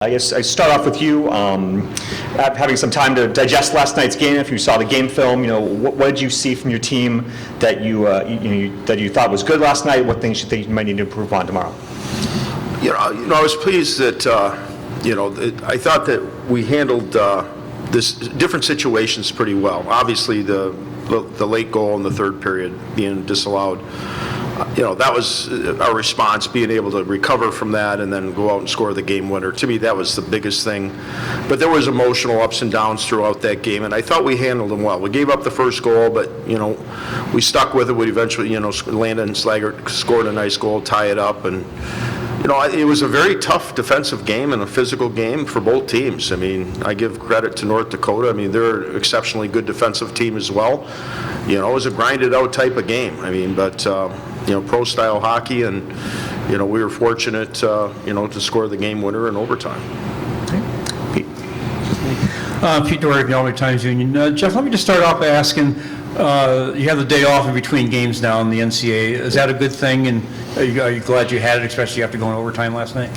I guess I start off with you, having some time to digest last night's game. If you saw the game film, what did you see from your team that you thought was good last night? What things you think you might need to improve on tomorrow? I was pleased that I thought that we handled this different situations pretty well. Obviously, the late goal in the third period being disallowed. That was our response, being able to recover from that and then go out and score the game winner. To me, that was the biggest thing. But there was emotional ups and downs throughout that game, and I thought we handled them well. We gave up the first goal, but, we stuck with it. We eventually, Landon Slaggert scored a nice goal, tie it up, and, it was a very tough defensive game and a physical game for both teams. I mean, I give credit to North Dakota. I mean, they're an exceptionally good defensive team as well. It was a grinded-out type of game. I mean, but, pro-style hockey, and, we were fortunate, to score the game winner in overtime. Pete Doherty of the Albany Times Union. Jeff, let me just start off by asking, you have the day off in between games now in the NCAA. Is that a good thing, and are you glad you had it, especially after going overtime last night?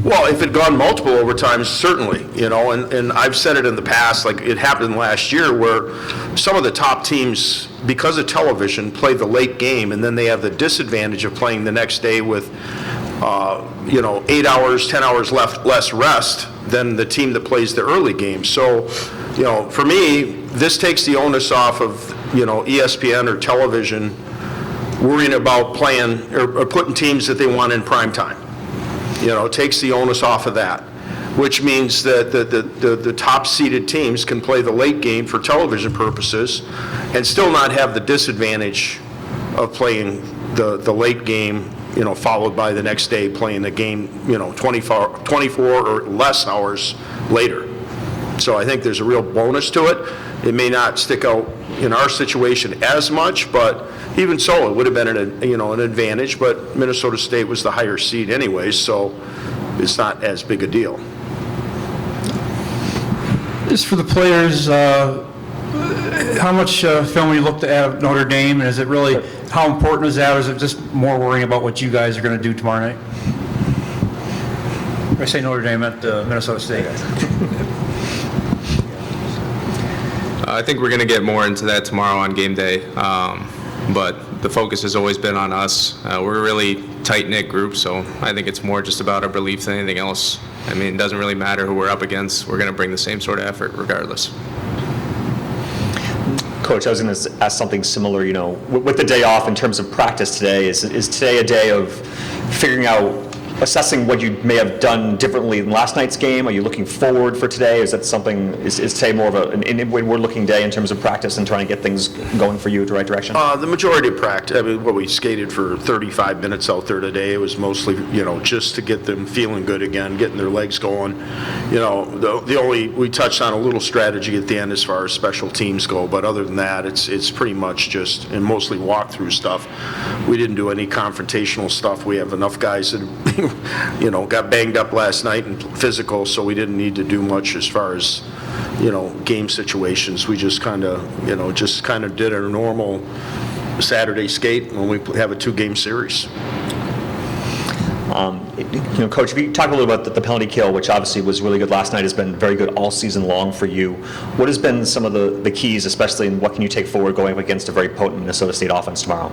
Well, if it had gone multiple overtimes, certainly, and I've said it in the past, like it happened last year where some of the top teams, because of television, play the late game, and then they have the disadvantage of playing the next day with, 8 hours, 10 hours less rest than the team that plays the early game. So, for me, this takes the onus off of, ESPN or television worrying about playing or putting teams that they want in prime time. It takes the onus off of that, which means that the top-seeded teams can play the late game for television purposes and still not have the disadvantage of playing the late game, followed by the next day playing the game, 24 or less hours later. So I think there's a real bonus to it. It may not stick out in our situation as much, but even so, it would have been an advantage. But Minnesota State was the higher seed anyway, so it's not as big a deal. Just for the players, how much film you looked at Notre Dame, and is it really, how important is that, or is it just more worrying about what you guys are going to do tomorrow night? I say Notre Dame at Minnesota State. I think we're going to get more into that tomorrow on game day, but the focus has always been on us. We're a really tight-knit group, so I think it's more just about our belief than anything else. I mean, it doesn't really matter who we're up against. We're going to bring the same sort of effort regardless. Coach, I was going to ask something similar, with the day off in terms of practice today. Is today a day of figuring out, assessing what you may have done differently in last night's game? Are you looking forward for today? Is that something, is today more of an inward-looking day in terms of practice and trying to get things going for you in the right direction? The majority of practice, we skated for 35 minutes out there today. It was mostly, just to get them feeling good again, getting their legs going. We touched on a little strategy at the end as far as special teams go, but other than that, it's pretty much just, and mostly walkthrough stuff. We didn't do any confrontational stuff. We have enough guys that got banged up last night and physical, so we didn't need to do much as far as, game situations. We just kind of did our normal Saturday skate when we have a 2-game series. Coach, if you talk a little about the penalty kill, which obviously was really good last night, has been very good all season long for you. What has been some of the keys, especially in what can you take forward going up against a very potent Minnesota State offense tomorrow?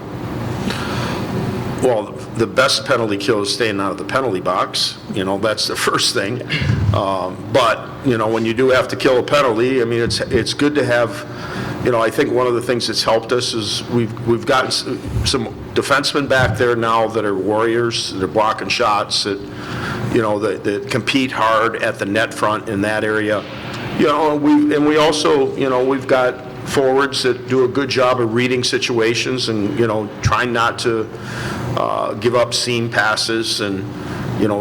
Well, the best penalty kill is staying out of the penalty box. That's the first thing. But when you do have to kill a penalty, it's good to have. I think one of the things that's helped us is we've gotten some defensemen back there now that are warriors. They're blocking shots that that compete hard at the net front in that area. We also we've got forwards that do a good job of reading situations and trying not to give up seam passes and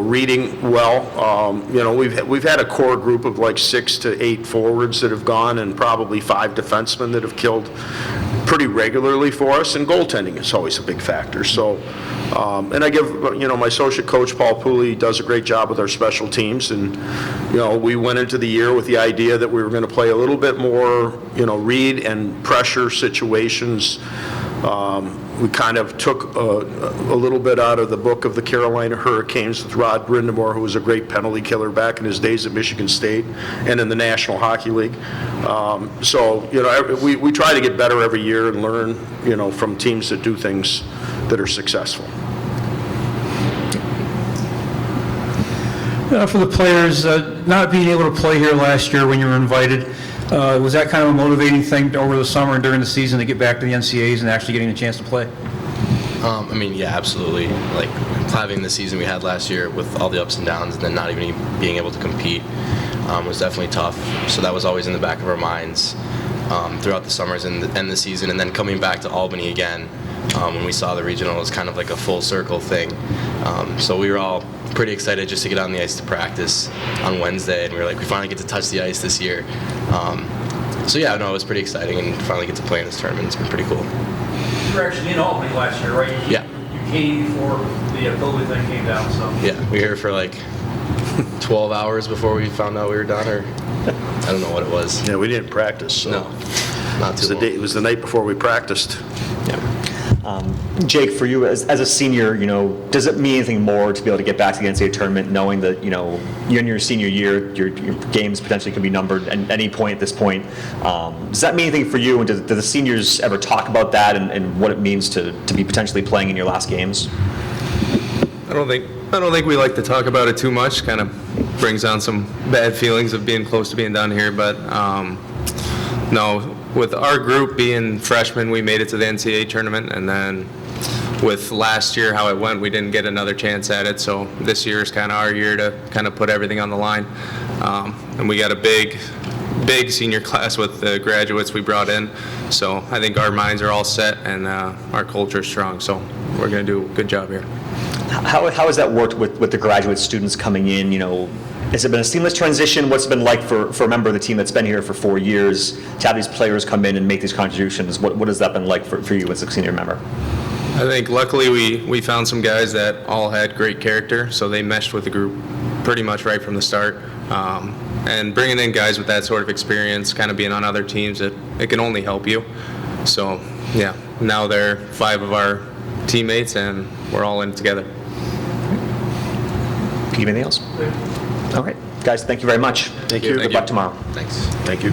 reading well. We've had a core group of like 6 to 8 forwards that have gone, and probably 5 defensemen that have killed pretty regularly for us, and goaltending is always a big factor. So and I give my associate coach Paul Pooley does a great job with our special teams, and we went into the year with the idea that we were going to play a little bit more read and pressure situations We kind of took a little bit out of the book of the Carolina Hurricanes with Rod Brindamore, who was a great penalty killer back in his days at Michigan State and in the National Hockey League. So, we try to get better every year and learn, from teams that do things that are successful. For the players, not being able to play here last year when you were invited, was that kind of a motivating thing over the summer and during the season to get back to the NCAAs and actually getting a chance to play? Yeah, absolutely. Like, having the season we had last year with all the ups and downs and then not even being able to compete was definitely tough. So that was always in the back of our minds throughout the summers and the season. And then coming back to Albany again, when we saw the regional, it was kind of like a full circle thing. So we were all pretty excited just to get on the ice to practice on Wednesday, and we were like, we finally get to touch the ice this year. It was pretty exciting, and finally get to play in this tournament. It's been pretty cool. You were actually in Albany last year, right? Yeah. You came before the COVID thing came down, so. Yeah, we were here for like 12 hours before we found out we were done, or I don't know what it was. Yeah, we didn't practice, so. No, not too long. It was the night before we practiced. Yeah. Jake, for you as a senior, does it mean anything more to be able to get back to the NCAA tournament, knowing that, you're in your senior year, your games potentially can be numbered at any point at this point? Does that mean anything for you? And do the seniors ever talk about that and what it means to be potentially playing in your last games? I don't think we like to talk about it too much. Kind of brings on some bad feelings of being close to being done here, but no. With our group being freshmen, we made it to the NCAA tournament, and then with last year how it went, we didn't get another chance at it. So this year is kind of our year to kind of put everything on the line. And we got a big senior class with the graduates we brought in. So I think our minds are all set, and our culture is strong. So we're going to do a good job here. How has that worked with the graduate students coming in? Has it been a seamless transition? What's it been like for a member of the team that's been here for 4 years to have these players come in and make these contributions? What has that been like for you as a senior member? I think luckily we found some guys that all had great character, so they meshed with the group pretty much right from the start. And bringing in guys with that sort of experience, kind of being on other teams, it can only help you. So, yeah, now they're 5 of our teammates, and we're all in it together. Anything else? All right. Guys, thank you very much. Thank you. Good luck tomorrow. Thanks. Thank you.